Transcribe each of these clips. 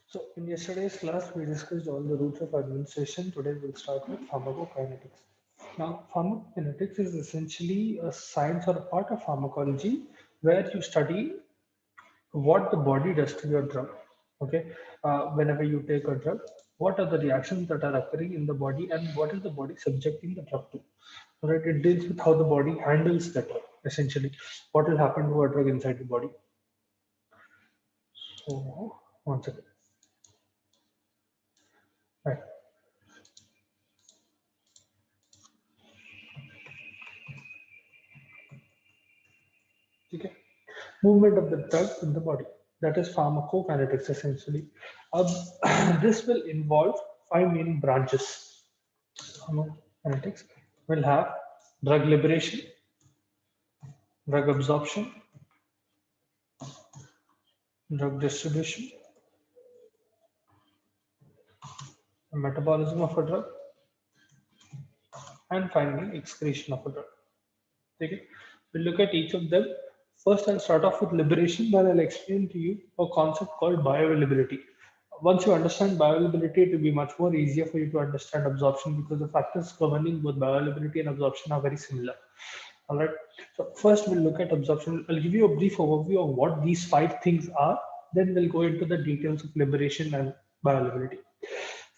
So in yesterday's class, we discussed all the routes of administration. Today we'll start with pharmacokinetics. Now, pharmacokinetics is essentially a science or a part of pharmacology where you study what the body does to your drug. Okay, whenever you take a drug, what are the reactions that are occurring in the body and what is the body subjecting the drug to? All right, it deals with how the body handles the drug, essentially. What will happen to a drug inside the body? So, one second. Right. Okay. Movement of the drug in the body. That is pharmacokinetics essentially. This will involve five main branches. Pharmacokinetics will have drug liberation, drug absorption, drug distribution, metabolism of a drug, and finally excretion of a drug. Okay. We'll look at each of them. First, I'll start off with liberation, then I'll explain to you a concept called bioavailability. Once you understand bioavailability, it will be much more easier for you to understand absorption because the factors governing both bioavailability and absorption are very similar. All right. So first, we'll look at absorption. I'll give you a brief overview of what these five things are. Then we'll go into the details of liberation and bioavailability.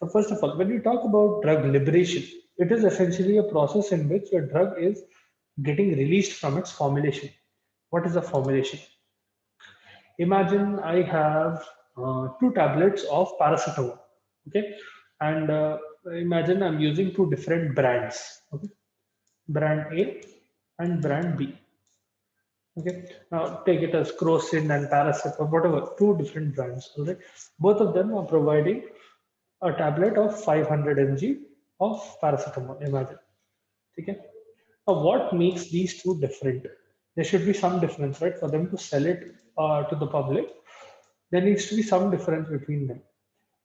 So first of all, when we talk about drug liberation, it is essentially a process in which a drug is getting released from its formulation. What is a formulation? Imagine I have two tablets of paracetamol, okay, and imagine I'm using two different brands, okay, brand A and brand B. Okay, now take it as Crocin and Paracetamol, whatever, two different brands. All right, both of them are providing a tablet of 500 mg of paracetamol. Imagine. Okay. Now, what makes these two different? There should be some difference, right? For them to sell it to the public, there needs to be some difference between them.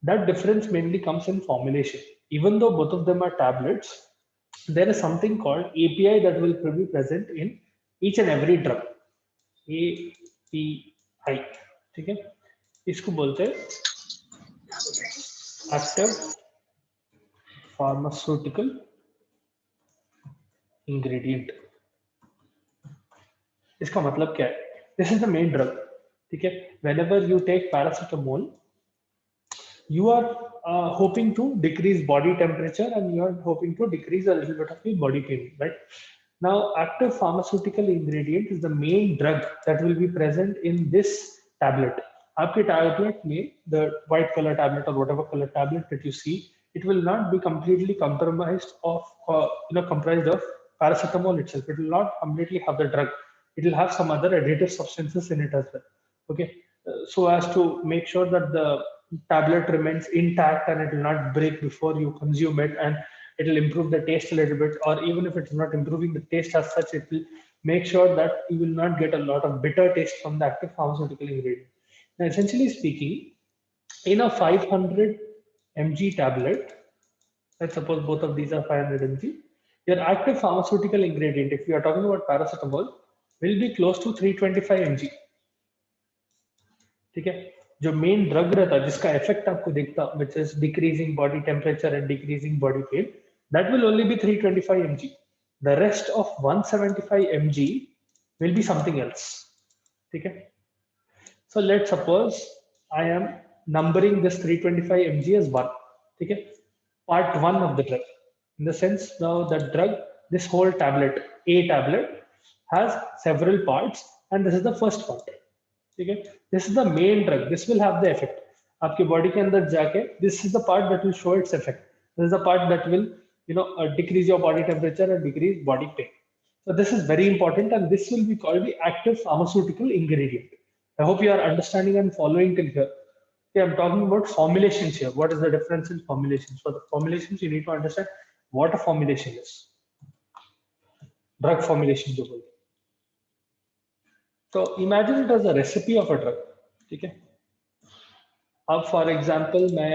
That difference mainly comes in formulation. Even though both of them are tablets, there is something called API that will be present in each and every drug. API, ठीक है? इसको बोलते हैं active pharmaceutical ingredient. इसका मतलब क्या है? This is the main drug. ठीक है? Whenever you take paracetamol, you are hoping to decrease body temperature and you are hoping to decrease a little bit of the body pain, right? Now, active pharmaceutical ingredient is the main drug that will be present in this tablet. आपके tablet में the white color tablet or whatever color tablet that you see, it will not be completely comprised of comprised of paracetamol itself. It will not completely have the drug. It will have some other additive substances in it as well. Okay, so as to make sure that the tablet remains intact and it will not break before you consume it, and it will improve the taste a little bit, or even if it's not improving the taste as such, it will make sure that you will not get a lot of bitter taste from the active pharmaceutical ingredient. Now, essentially speaking, in a 500 mg tablet, let's suppose both of these are 500 mg, your active pharmaceutical ingredient, if you are talking about paracetamol, will be close to 325 mg. ठीक है, जो main drug रहता है जिसका effect आपको दिखता, which is decreasing body temperature and decreasing body pain, that will only be 325 mg. The rest of 175 mg will be something else. ठीक है, so let's suppose I am numbering this 325 mg as 1. ठीक है, part 1 of the drug, in the sense now the drug, this whole tablet, a tablet, has several parts and this is the first part. ठीक है, this is the main drug, this will have the effect आपके body के अंदर जाके, this is the part that will show its effect, this is the part that will decrease your body temperature and decrease body pain. So this is very important and this will be called the active pharmaceutical ingredient. I hope you are understanding and following till here. Okay, I'm talking about formulations here. What is the difference in formulations? For the formulations, you need to understand what a formulation is. Drug formulation जो बोलते हैं. So imagine it as a recipe of a drug. ठीक है, अब for example मैं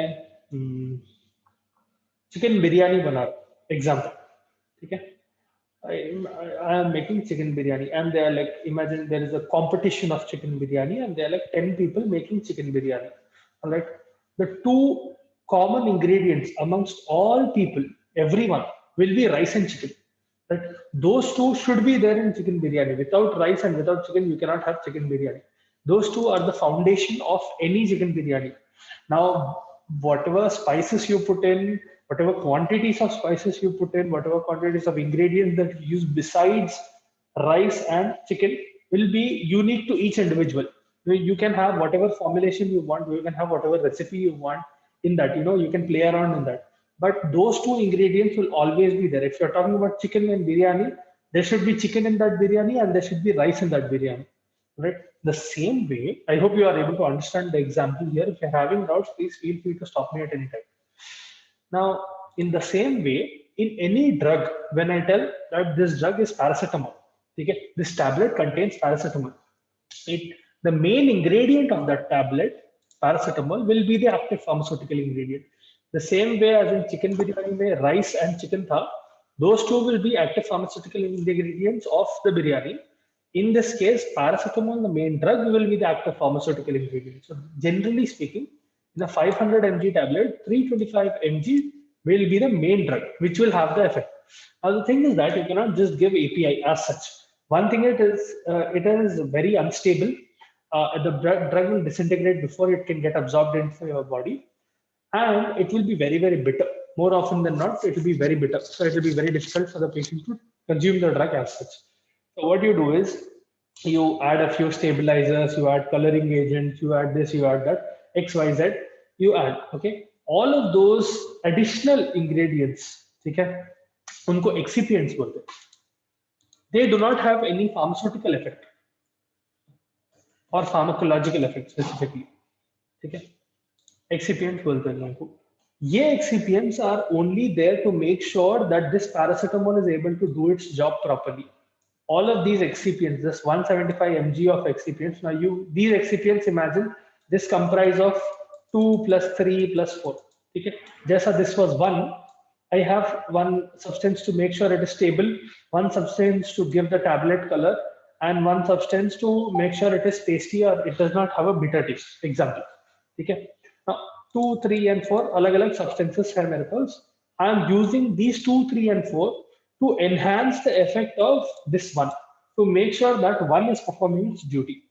chicken biryani बना रहा हूँ, एग्जाम्पल. ठीक है, I am making chicken biryani, and they are like, imagine there is a competition of chicken biryani, and there are like 10 people making chicken biryani. All right, the two common ingredients amongst all people, everyone, will be rice and chicken. Right, those two should be there in chicken biryani. Without rice and without chicken, you cannot have chicken biryani. Those two are the foundation of any chicken biryani. Now, whatever spices you put in, whatever quantities of spices you put in, whatever quantities of ingredients that you use besides rice and chicken will be unique to each individual. You can have whatever formulation you want, you can have whatever recipe you want in that, you can play around in that. But those two ingredients will always be there. If you're talking about chicken and biryani, there should be chicken in that biryani and there should be rice in that biryani. Right? The same way, I hope you are able to understand the example here. If you're having doubts, please feel free to stop me at any time. Now, in the same way, in any drug, when I tell that this drug is paracetamol, okay, this tablet contains paracetamol. The main ingredient of that tablet, paracetamol, will be the active pharmaceutical ingredient. The same way as in chicken biryani, mein rice and chicken tha, those two will be active pharmaceutical ingredients of the biryani. In this case, paracetamol, the main drug, will be the active pharmaceutical ingredient. So, generally speaking, in a 500 mg tablet, 325 mg will be the main drug, which will have the effect. Now, the thing is that you cannot just give API as such. One thing it is very unstable. The drug will disintegrate before it can get absorbed into your body, and it will be very, very bitter. More often than not, it will be very bitter. So it will be very difficult for the patient to consume the drug as such. So what you do is you add a few stabilizers, you add coloring agents, you add this, you add that, X, Y, Z, you add. Okay, all of those additional ingredients, okay, उनको excipients बोलते हैं. They do not have any pharmaceutical effect or pharmacological effect specifically. ठीक है, excipients बोलते हैं उनको. ये excipients are only there to make sure that this paracetamol is able to do its job properly. All of these excipients, this 175 mg of excipients. Now these excipients, imagine this comprise of 2 plus 3 plus 4. Okay, जैसा this was 1, I have one substance to make sure it is stable, one substance to give the tablet color, and one substance to make sure it is tasty or it does not have a bitter taste. Example. Okay. Now 2, 3 and 4 अलग-अलग substances है मेरे पास. I am using these 2, 3 and 4 to enhance the effect of this one, to make sure that one is performing its duty.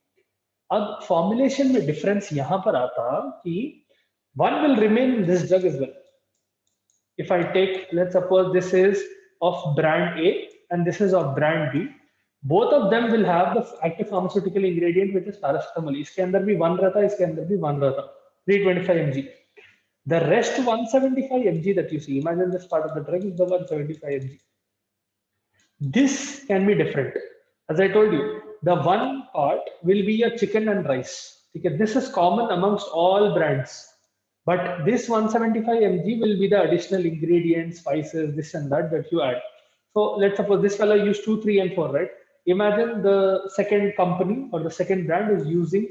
अब formulation में difference यहाँ पर आता कि one will remain in this drug as well. If I take, let's suppose this is of brand A and this is of brand B, both of them will have the active pharmaceutical ingredient which is paracetamol. इसके अंदर भी one रहता, इसके अंदर भी one रहता, 325 mg. The rest 175 mg that you see, imagine this part of the drug is the 175 mg. This can be different. As I told you, the one part will be a chicken and rice. Okay, this is common amongst all brands. But this 175 mg will be the additional ingredients, spices, this and that you add. So let's suppose this fellow used 2, 3 and 4, right? Imagine the second company or the second brand is using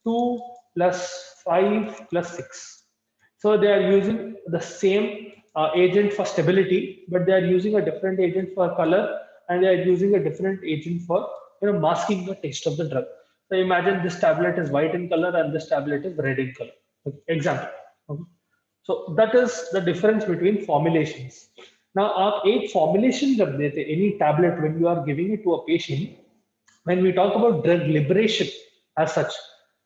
2 plus 5 plus 6. So they are using the same agent for stability, but they are using a different agent for color, and they are using a different agent for masking the taste of the drug. So imagine this tablet is white in color and this tablet is red in color. Okay. Example. Okay. So that is the difference between formulations. Now, आप एक formulation जब देते, any tablet when you are giving it to a patient, when we talk about drug liberation as such,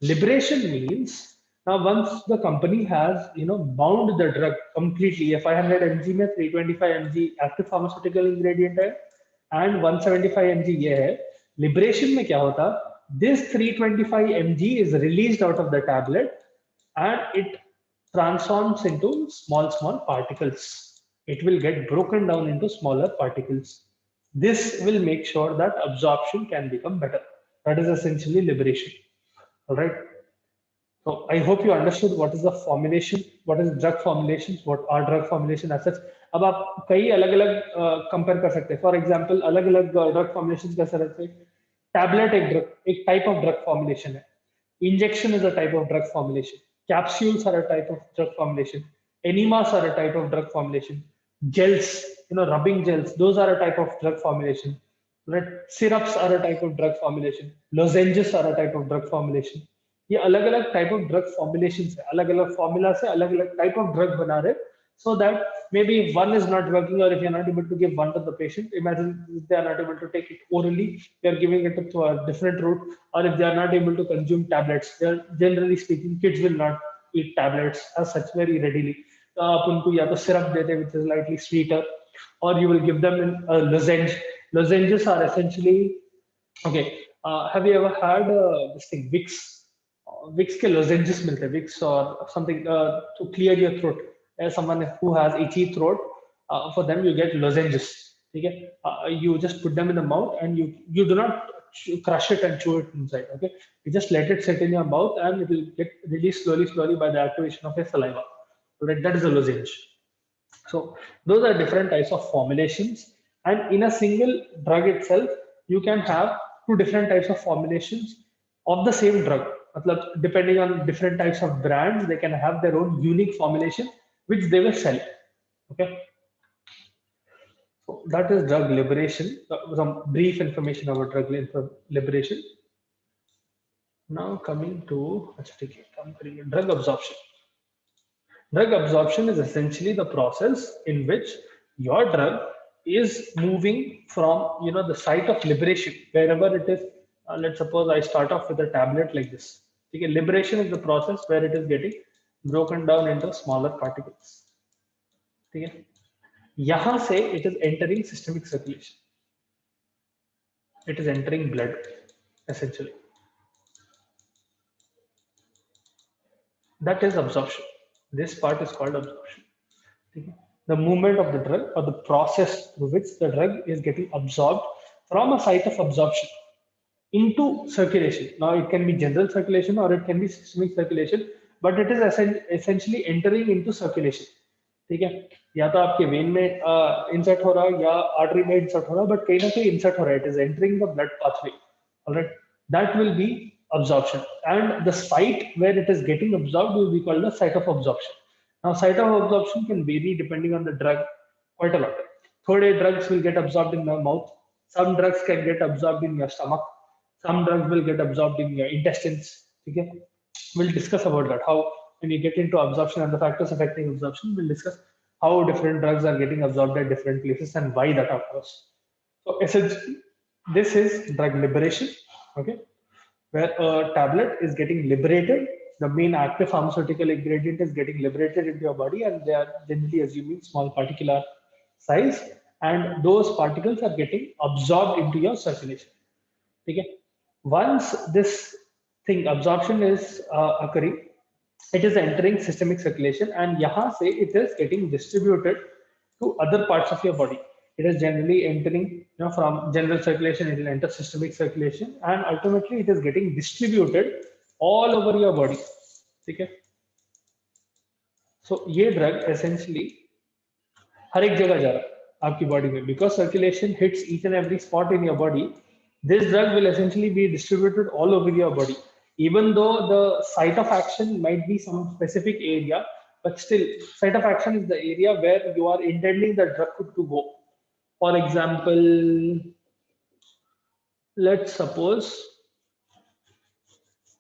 liberation means now once the company has bound the drug completely, 500 mg में 325 mg active pharmaceutical ingredient है and 175 mg ये है, liberation में क्या होता, this 325 mg is released out of the tablet and it transforms into small particles. It will get broken down into smaller particles. This will make sure that absorption can become better. That is essentially liberation. All right. So I hope you understood what is the formulation, what is drug formulations, what are drug formulation as such. अब आप कई अलग-अलग compare कर सकते हैं. For example अलग-अलग drug formulations कैसे रहते हैं. टैबलेट एक टाइप ऑफ ड्रग फॉर्मुलेशन है. Injection is a type of drug formulation. Capsules are a type of drug formulation. Enemas are a type of drug formulation. Gels, rubbing gels, those are a type of drug formulation, right? Syrups are a type of drug formulation, lozenges are a type of drug formulation. ये अलग अलग type of drug formulation है, अलग अलग formula से अलग अलग type of drug बना रहे, so that maybe if one is not working or if you're not able to give one to the patient, imagine if they are not able to take it orally, you're giving it through a different route, or if they are not able to consume tablets, they're generally speaking kids will not eat tablets as such very readily. तो आप उनको या तो syrup देते which is slightly sweeter, or you will give them in a lozenge. Lozenges are essentially okay. Have you ever had this thing Vicks? Vicks के lozenges मिलते हैं, Vicks or something to clear your throat. As someone who has itchy throat, for them you get lozenges. Okay, you just put them in the mouth and you do not crush it and chew it inside. Okay, you just let it sit in your mouth and it will get released slowly by the activation of your saliva. So that is a lozenge. So those are different types of formulations, and in a single drug itself, you can have two different types of formulations of the same drug. मतलब depending on different types of brands, they can have their own unique formulation which they will sell. Okay, so that is drug liberation. Some brief information about drug liberation. Now coming to drug absorption. Drug absorption is essentially the process in which your drug is moving from the site of liberation, wherever it is. Let's suppose I start off with a tablet like this. Okay, liberation is the process where it is getting broken down into smaller particles. Okay, yahan se it is entering systemic circulation. It is entering blood essentially. That is absorption. This part is called absorption. Okay. The movement of the drug, or the process through which the drug is getting absorbed from a site of absorption into circulation. Now it can be general circulation or it can be systemic circulation, but it is essentially entering into circulation. ठीक है, या तो आपके when में insert हो रहा है या आर्टरी में इंसर्ट हो रहा है, बट कहीं ना कहीं इंसर्ट हो रहा है. It is entering the blood pathway. Alright, that will be absorption, and the site where it is getting absorbed will be called the site of absorption. Now site of absorption can vary depending on the drug quite a lot. Third aid drugs will get absorbed in the mouth, some drugs can get absorbed in your stomach, some drugs will get absorbed in your intestines. Okay, we'll discuss about that, how when you get into absorption and the factors affecting absorption, we'll discuss how different drugs are getting absorbed at different places and why that occurs. So essentially this is drug liberation. Okay, where a tablet is getting liberated, the main active pharmaceutical ingredient is getting liberated into your body, and they are generally assuming small particular size, and those particles are getting absorbed into your circulation. Okay, once this thing absorption is occurring, it is entering systemic circulation, and yahan se it is getting distributed to other parts of your body. It is generally entering from general circulation, it will enter systemic circulation, and ultimately it is getting distributed all over your body. Okay, so ये drug essentially हर एक जगह जा रहा है आपकी body में, because circulation hits each and every spot in your body. This drug will essentially be distributed all over your body, even though the site of action might be some specific area, but still site of action is the area where you are intending the drug to go. For example, let's suppose,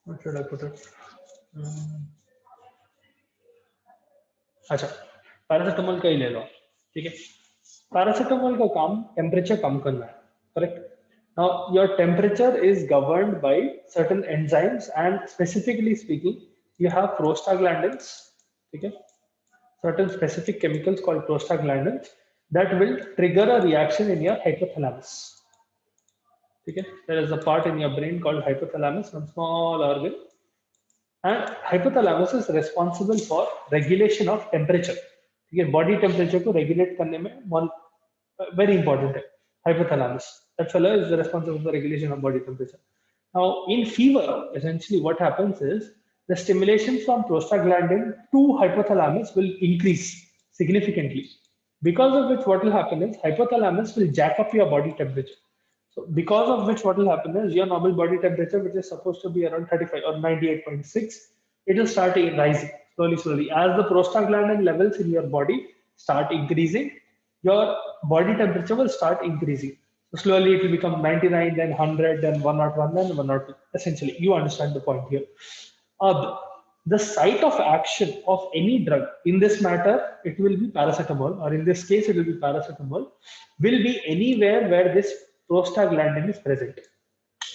what should I put it? अच्छा, paracetamol का ही ले लो. ठीक है, paracetamol का काम temperature कम करना है. Correct. Now your temperature is governed by certain enzymes, and specifically speaking, you have prostaglandins. Okay, certain specific chemicals called prostaglandins that will trigger a reaction in your hypothalamus. Okay, there is a part in your brain called hypothalamus, one small organ, and hypothalamus is responsible for regulation of temperature. Okay, body temperature को regulate करने में one very important है hypothalamus. That fellow is responsible for the regulation of body temperature. Now in fever, essentially what happens is the stimulation from prostaglandin to hypothalamus will increase significantly, because of which what will happen is hypothalamus will jack up your body temperature. So because of which what will happen is your normal body temperature, which is supposed to be around 35 or 98.6, it will start rising slowly. As the prostaglandin levels in your body start increasing, your body temperature will start increasing. So slowly it will become 99, then 100, then 101, then 102. Essentially, you understand the point here. The site of action of any drug, in this matter, it will be paracetamol, or in this case, it will be paracetamol, will be anywhere where this prostaglandin is present.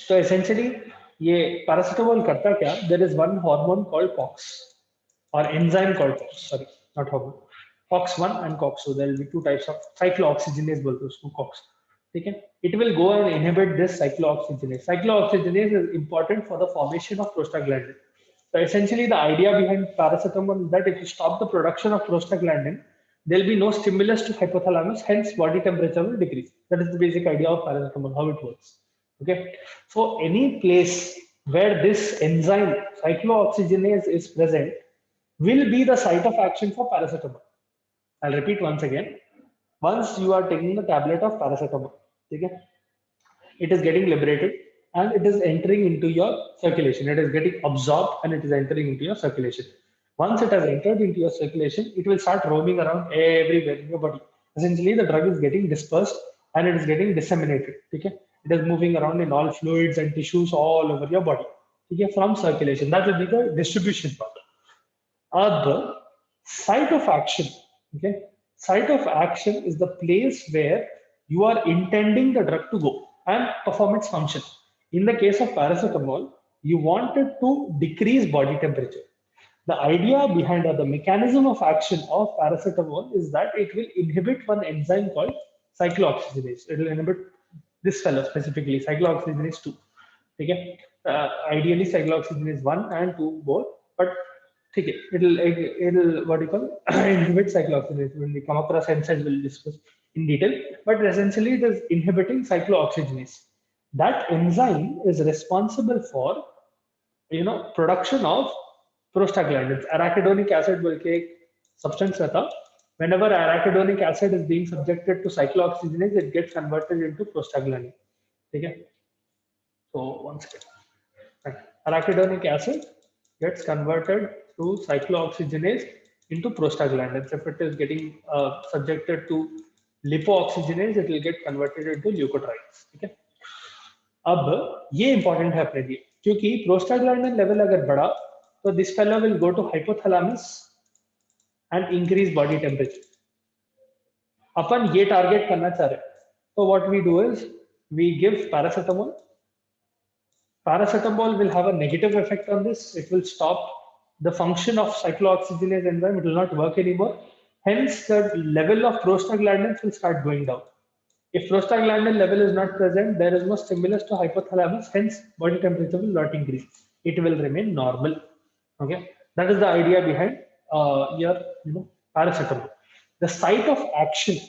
So essentially, ये paracetamol करता क्या? There is one hormone called COX, or enzyme called COX. Sorry, not hormone. COX1 and COX2. There will be two types of cyclooxygenase बोलते हैं उसको COX. ठीक है? It will go and inhibit this cyclooxygenase. Cyclooxygenase is important for the formation of prostaglandin. So essentially, the idea behind paracetamol is that if you stop the production of prostaglandin, there will be no stimulus to hypothalamus, hence body temperature will decrease. That is the basic idea of paracetamol, how it works. Okay, so any place where this enzyme cyclooxygenase is present will be the site of action for paracetamol. I'll repeat once again. Once you are taking the tablet of paracetamol, okay, it is getting liberated and it is entering into your circulation. It is getting absorbed and it is entering into your circulation. Once it has entered into your circulation, it will start roaming around everywhere in your body. Essentially, the drug is getting dispersed and it is getting disseminated. Okay? It is moving around in all fluids and tissues all over your body. Okay? From circulation. That will be the distribution part. The site of action. Okay? Site of action is the place where you are intending the drug to go and perform its function. In the case of paracetamol, you wanted to decrease body temperature. The idea behind or the mechanism of action of paracetamol is that it will inhibit one enzyme called cyclooxygenase. It will inhibit this fellow specifically, cyclooxygenase 2. Okay? Ideally, cyclooxygenase 1 and 2 both, but okay, it'll what do you call inhibit cyclooxygenase. When we come across enzymes, we'll discuss in detail. But essentially, it is inhibiting cyclooxygenase. That enzyme is responsible for production of prostaglandins. Arachidonic acid will take substance रहता. Whenever arachidonic acid is being subjected to cyclooxygenase, it gets converted into prostaglandin. Okay? So once again, arachidonic acid gets converted through cyclooxygenase into prostaglandins. If it is getting subjected to lipooxygenase, it will get converted into leukotrienes. Okay? अब ये important है अपने लिए क्योंकि prostaglandin level अगर बढ़ा तो this fellow will go to hypothalamus and increase body temperature. अपन ये टारगेट करना चाह रहे हैं तो what we do is we give paracetamol. Paracetamol will have a negative effect on this. It will stop the function of cyclooxygenase enzyme. It will not work anymore. Hence, the level of prostaglandins will start going down. If prostaglandin level is not present, there is no stimulus to hypothalamus. Hence, body temperature will not increase. It will remain normal. Okay, that is the idea behind your paracetamol. The site of action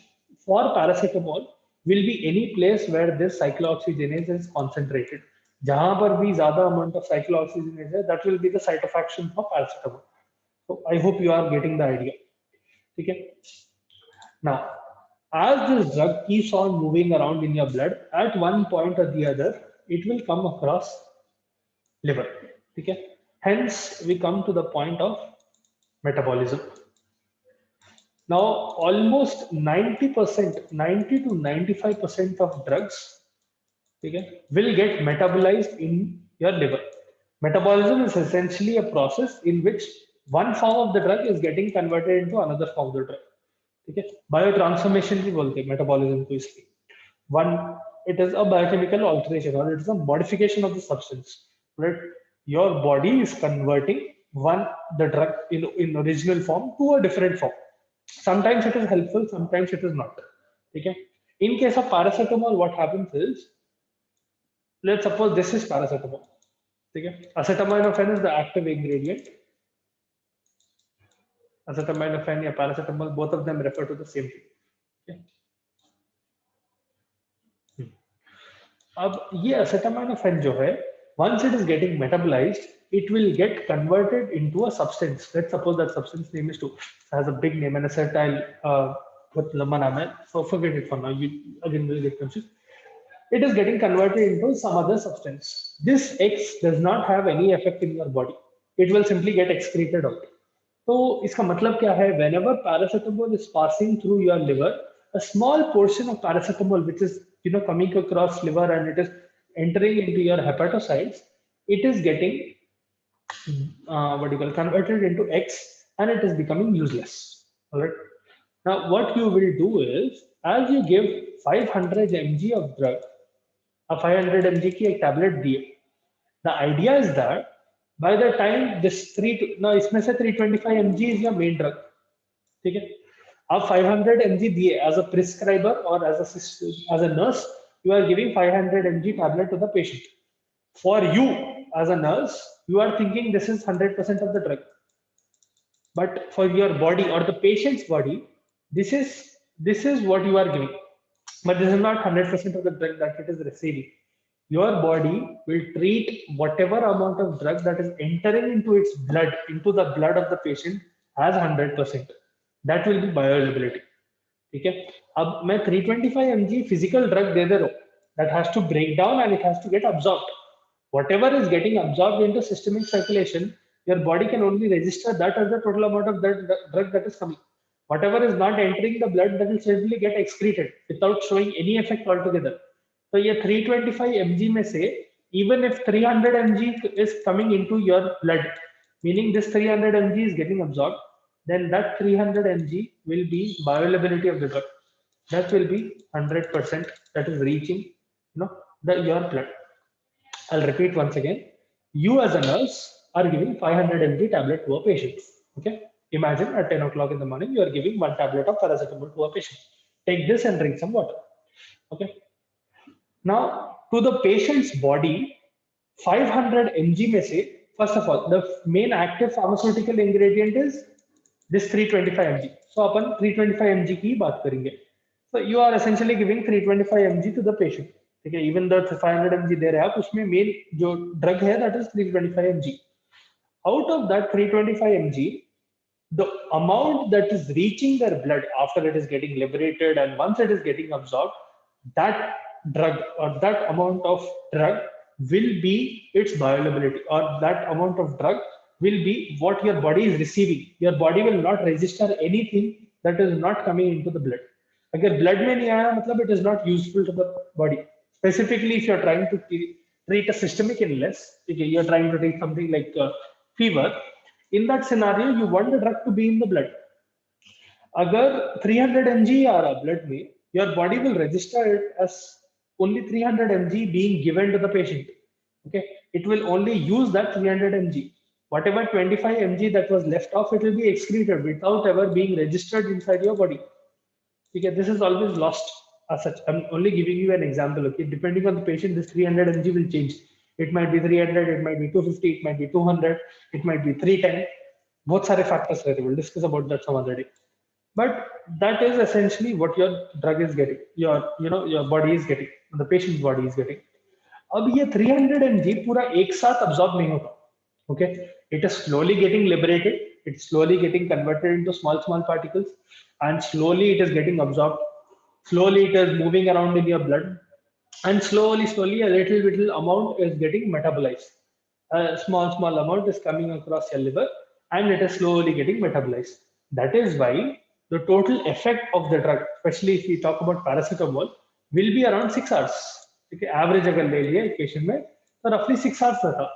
for paracetamol will be any place where this cyclooxygenase is concentrated. जहां पर भी ज्यादा amount of cyclooxygenase है, that will be the site of action for paracetamol. So I hope you are getting the idea. Okay. Now, as this drug keeps on moving around in your blood, at one point or the other, it will come across liver. Okay. Hence, we come to the point of metabolism. Now, almost 90%, 90 to 95% of drugs will get metabolized in your liver. Metabolism is essentially a process in which one form of the drug is getting converted into another form of the drug. Okay? Biotransformation भी बोलते हैं metabolism को इसलिए. One, it is a biochemical alteration or it is a modification of the substance. Right? Your body is converting the drug in original form to a different form. Sometimes it is helpful, sometimes it is not. Okay? In case of paracetamol, what happens is, let's suppose this is paracetamol. Okay? Acetaminophen is the active ingredient. Acetaminophen or paracetamol, both of them refer to the same thing. Okay? अब ये acetaminophen जो है, once it is getting metabolized, it will get converted into a substance. Let's suppose that substance name is 2. It has a big name, an acetyl, बहुत लंबा नाम है. So forget it for now. You again will get confused. It is getting converted into some other substance. This X does not have any effect in your body. It will simply get excreted out. So इसका मतलब क्या है? Whenever paracetamol is passing through your liver, a small portion of paracetamol, which is coming across liver and it is entering into your hepatocytes, it is getting what you call converted into X and it is becoming useless. All right. Now, what you will do is, as you give 500 mg of drug, a 500 mg की एक tablet दिए. The idea is that by the time this now इसमें से 325 mg is your main drug. ठीक है. आप 500 mg दिए as a prescriber or as a nurse, you are giving 500 mg tablet to the patient. For you as a nurse, you are thinking this is 100% of the drug. But for your body or the patient's body, this is what you are giving. But this is not 100% of the drug that it is receiving. Your body will treat whatever amount of drug that is entering into its blood, into the blood of the patient as 100%. That will be bioavailability. ठीक है. अब मैं 325 mg physical drug दे दे रहा हूँ, that has to break down and it has to get absorbed. Whatever is getting absorbed into systemic circulation, your body can only register that as the total amount of that drug that is coming. Whatever is not entering the blood, that will simply get excreted without showing any effect altogether. So ये 325 mg में से, even if 300 mg is coming into your blood, meaning this 300 mg is getting absorbed, then that 300 mg will be bioavailability of the drug. That will be 100%. That is reaching, your blood. I'll repeat once again. You as a nurse are giving 500 mg tablet to a patient. Okay. Imagine at 10 o'clock in the morning, you are giving one tablet of paracetamol to a patient. Take this and drink some water. Okay. Now, to the patient's body, 500 mg में से, first of all, the main active pharmaceutical ingredient is this 325 mg. So, upon 325 mg की बात करेंगे. So, you are essentially giving 325 mg to the patient. ठीक है, even the 500 mg दे रहे हैं आप, उसमें main जो drug है, that is 325 mg. Out of that 325 mg, the amount that is reaching their blood after it is getting liberated and once it is getting absorbed, that drug or that amount of drug will be its bioavailability, or that amount of drug will be what your body is receiving. Your body will not register anything that is not coming into the blood. अगर blood में नहीं आया, मतलब it is not useful to the body. Specifically, if you are trying to treat a systemic illness, you are trying to treat something like fever, in that scenario, you want the drug to be in the blood. अगर 300 mg आ रहा blood में, your body will register it as only 300 mg being given to the patient. Okay, it will only use that 300 mg. Whatever 25 mg that was left off, it will be excreted without ever being registered inside your body. Okay, this is always lost as such. I'm only giving you an example. Okay, depending on the patient, this 300 mg will change. It might be 300, it might be 250, it might be 200, it might be 310. Both सारे factors रहते हैं. We'll discuss about that some other day. But that is essentially what your drug is getting. Your body is getting. The patient's body is getting. अब ये 300 mg पूरा एक साथ absorb नहीं होता. Okay, it is slowly getting liberated. It's slowly getting converted into small particles, and slowly it is getting absorbed. Slowly it is moving around in your blood, and slowly a little amount is getting metabolized. A small amount is coming across your liver, and it is slowly getting metabolized. That is why the total effect of the drug, especially if we talk about paracetamol, will be around 6 hours. Okay, average अगर ले लिया एक patient में, तो roughly 6 hours रहता.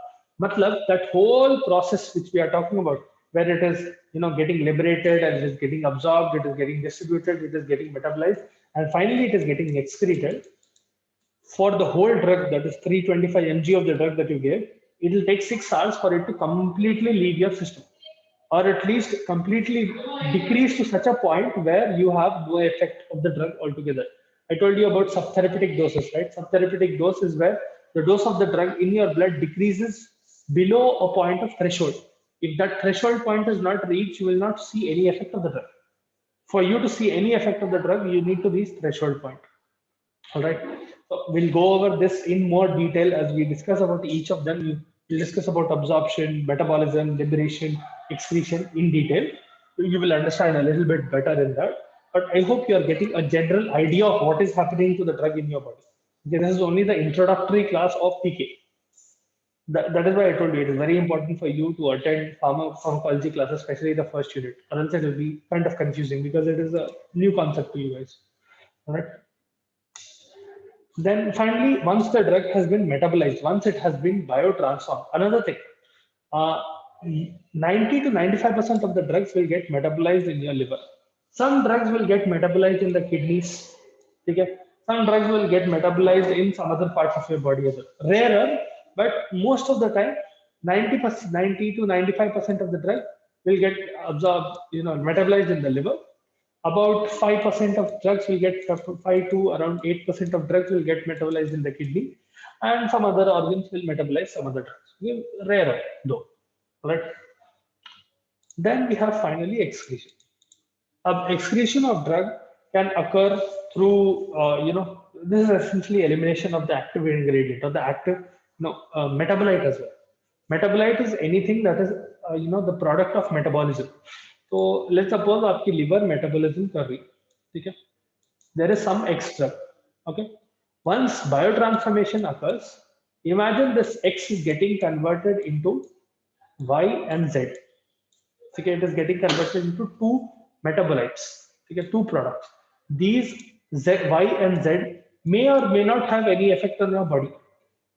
मतलब that whole process which we are talking about, where it is getting liberated and it is getting absorbed, it is getting distributed, it is getting metabolized, and finally it is getting excreted. For the whole drug, that is 325 mg of the drug that you gave, it will take 6 hours for it to completely leave your system, or at least completely decrease to such a point where you have no effect of the drug altogether. I told you about subtherapeutic doses, right? Subtherapeutic dose is where the dose of the drug in your blood decreases below a point of threshold. If that threshold point is not reached, you will not see any effect of the drug. For you to see any effect of the drug, you need to reach threshold point. All right. So we'll go over this in more detail as we discuss about each of them. We'll discuss about absorption, metabolism, liberation, excretion in detail. You will understand a little bit better in that. But I hope you are getting a general idea of what is happening to the drug in your body. Okay, this is only the introductory class of PK. That is why I told you it is very important for you to attend pharmacology classes, especially the first unit. Or else it will be kind of confusing because it is a new concept to you guys. All right. Then finally, once the drug has been metabolized, once it has been biotransformed, another thing, uh, 90 to 95% of the drugs will get metabolized in your liver. Some drugs will get metabolized in the kidneys. Okay? Some drugs will get metabolized in some other parts of your body as well. Rarer, but most of the time, 90%, 90 to 95% of the drug will get absorbed, metabolized in the liver. About 5% of drugs will get 5 to around 8% of drugs will get metabolized in the kidney, and some other organs will metabolize some other drugs. Rarer though, right? Then we have finally excretion. Excretion of drug can occur through, this is essentially elimination of the active ingredient or the active, metabolite as well. Metabolite is anything that is, the product of metabolism. So let's suppose आपकी liver metabolism कर रही है, ठीक है? There is some extra, okay? Once biotransformation occurs, imagine this X is getting converted into Y and Z. Okay, it is getting converted into two metabolites, okay, two products. These Y and Z may or may not have any effect on your body.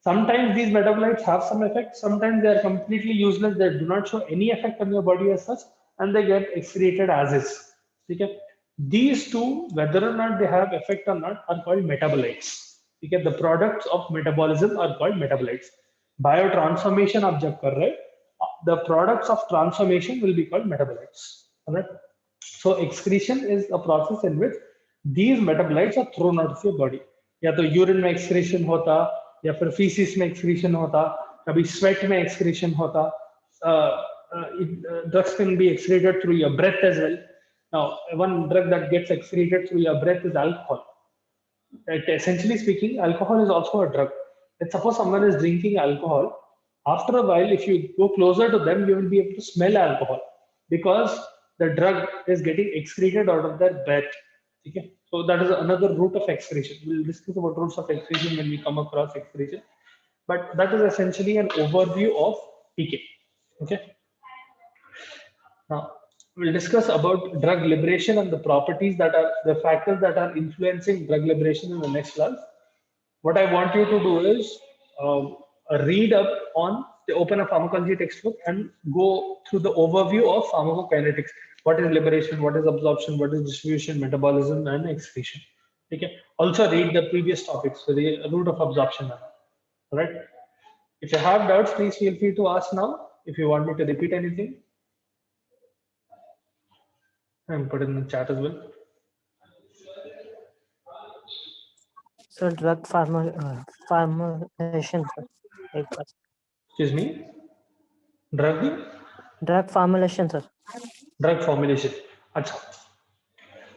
Sometimes these metabolites have some effect, sometimes they are completely useless, they do not show any effect on your body as such, and they get excreted as is. Okay? These two, whether or not they have effect or not, are called metabolites. Okay? The products of metabolism are called metabolites. Biotransformation आप जब कर रहे, the products of transformation will be called metabolites. All right? So excretion is a process in which these metabolites are thrown out of your body. या तो urine में excretion होता, या फिर feces में excretion होता, कभी sweat में excretion होता. Drugs can be excreted through your breath as well. Now, one drug that gets excreted through your breath is alcohol. Essentially speaking, alcohol is also a drug. Let's suppose someone is drinking alcohol. After a while, if you go closer to them, you will be able to smell alcohol because the drug is getting excreted out of their breath. Okay? So that is another route of excretion. We'll discuss about routes of excretion when we come across excretion. But that is essentially an overview of PK. Okay. Now we'll discuss about drug liberation and the properties that are the factors that are influencing drug liberation in the next class. What I want you to do is read up on open a pharmacology textbook and go through the overview of pharmacokinetics. What is liberation, what is absorption, what is distribution, metabolism, and excretion. Okay. Also read the previous topics, so the route of absorption. All right. If you have doubts, please feel free to ask now. If you want me to repeat anything, and put it in the chat as well. So drug formulation. Excuse me. Drug formulation, sir. Drug formulation. अच्छा.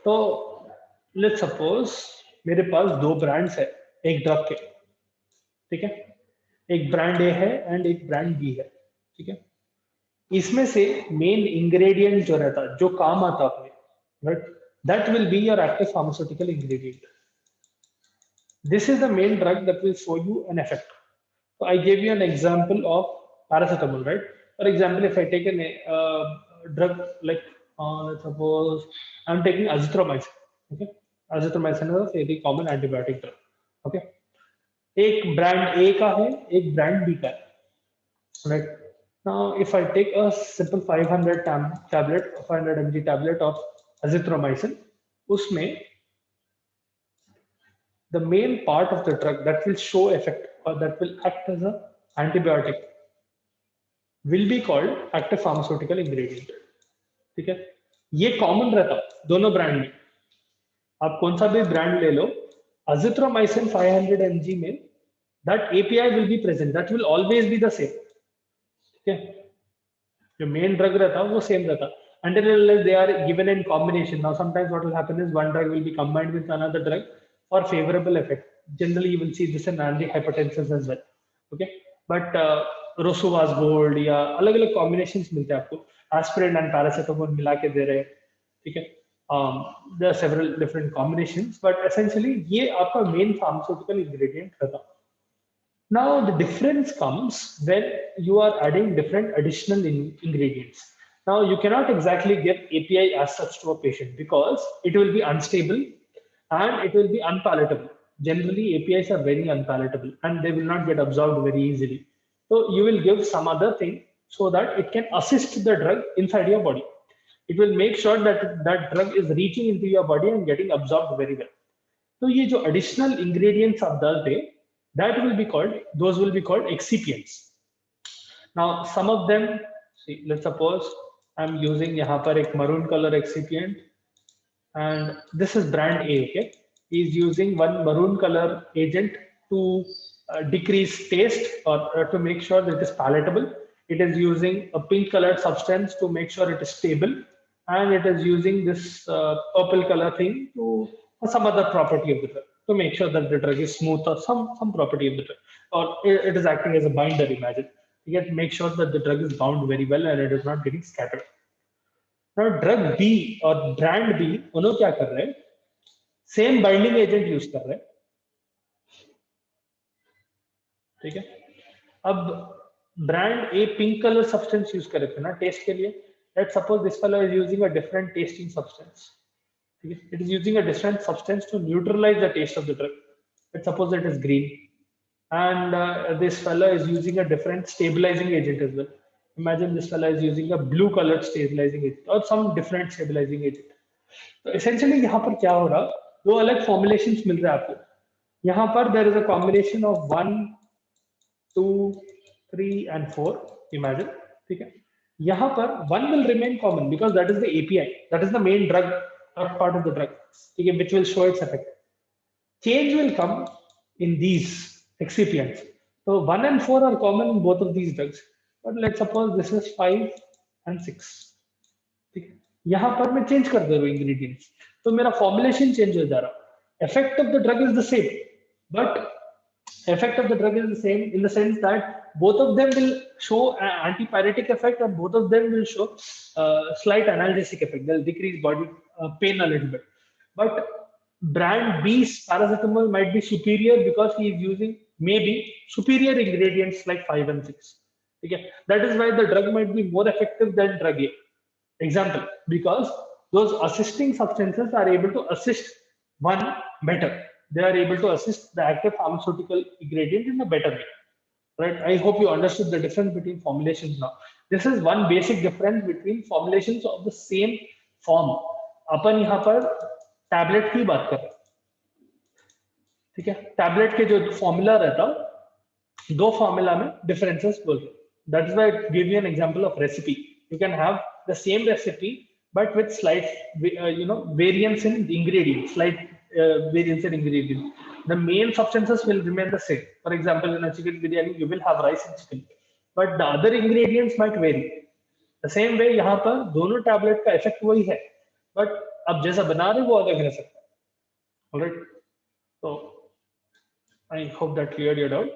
तो let's suppose मेरे पास दो brands है एक drug के, ठीक है? एक ब्रांड ए है एंड एक ब्रांड बी है, ठीक है? इसमें से मेन इंग्रेडिएंट जो रहता जो काम आता है, right? That will be your active pharmaceutical ingredient. This is the main drug that will show you an effect. So I gave you an example of paracetamol, right? For example, if I take a drug like, let's suppose I'm taking azithromycin, okay? Azithromycin is a very common antibiotic drug, okay? एक brand ए का है, एक brand B का है, right? Now, if I take a simple 500 tablet, 500 mg tablet of azithromycin, उसमें the main part of the drug that will show effect or that will act as an antibiotic will be called active pharmaceutical ingredient. ठीक है? ये common रहता दोनों brand में. आप कौन सा भी ब्रांड ले लो, azithromycin 500 mg में that API will be present. That will always be the same. ठीक है? जो मेन ड्रग रहता वो सेम रहता until they are given in combination. Now sometimes what will happen is one drug will be combined with another drug for favorable effect. Generally you will see this in antihypertensives as well. Okay, but Rosuva's Gold या अलग अलग combinations मिलते हैं आपको, aspirin and paracetamol मिला के दे रहे, ठीक है? There are several different combinations, but essentially ये आपका main pharmaceutical ingredient रहता. Now the difference comes when you are adding different additional ingredients. Now you cannot exactly give API as such to a patient because it will be unstable. and it will be unpalatable. Generally, APIs are very unpalatable and they will not get absorbed very easily. So you will give some other thing so that it can assist the drug inside your body. It will make sure that that drug is reaching into your body and getting absorbed very well. So ये जो additional ingredients आप डालते, that will be called, those will be called excipients. Now some of them, see, let's suppose I'm using यहाँ पर एक maroon color excipient, and this is brand A. Okay, he's using one maroon color agent to decrease taste or to make sure that it is palatable. It is using a pink colored substance to make sure it is stable, and it is using this purple color thing to for some other property of the drug to make sure that the drug is smooth or some property of the drug, or it is acting as a binder. Imagine you get make sure that the drug is bound very well and it is not getting scattered. Now drug B और brand B उन्होंने क्या कर रहे हैं, same binding agent use कर रहे हैं, ठीक है. अब brand A pink colour substance use कर रहे थे ना टेस्ट के लिए. Let's suppose this fellow is using a different tasting substance, ठीक है. It is using a different substance to neutralize the taste of the drug. Let's suppose it is green and this fellow is using a different stabilizing agent as well. Imagine this fellow is using a blue colored stabilizing agent or some different stabilizing agent. तो essentially यहाँ पर क्या हो रहा, दो अलग formulations मिल रहे हैं आपको. यहाँ पर there is a combination of 1, 2, 3 and 4. Imagine, ठीक है. यहाँ पर 1 will remain common because that is the API, that is the main drug part of the drug, ठीक है, which will show its effect. Change will come in these excipients. So 1 and 4 are common in both of these drugs. But let's suppose this is 5 and 6. ठीक है. यहाँ पर मैं change कर दे रहा हूँ इंग्रेडिएंट्स, तो मेरा फॉर्मुलेशन चेंज हो जा रहा. Effect of the drug is the same, but effect of the drug is the same in the sense that both of them will show an antipyretic effect and both of them will show slight analgesic effect. They'll decrease body pain a little bit. But brand B's paracetamol might be superior because he is using maybe superior ingredients like 5 and 6. Okay, that is why the drug might be more effective than drug A. Example, because those assisting substances are able to assist one better. They are able to assist the active pharmaceutical ingredient in a better way. Right? I hope you understood the difference between formulations now. This is one basic difference between formulations of the same form. अपन यहाँ पर tablet की बात कर रहे हैं, ठीक है. Tablet के जो फॉर्मूला रहता, दो फॉर्मूला में डिफरेंसेस बोलते. That is why I give you an example of recipe. You can have the same recipe but with slight variance in the ingredients, slight variance in ingredients. The main substances will remain the same. For example, in a chicken biryani you will have rice and chicken, but the other ingredients might vary. The same way यहाँ पर दोनों tablet का effect वही है, but अब जैसा बना रहे वो अलग रह सकता है. Alright, so I hope that cleared your doubt.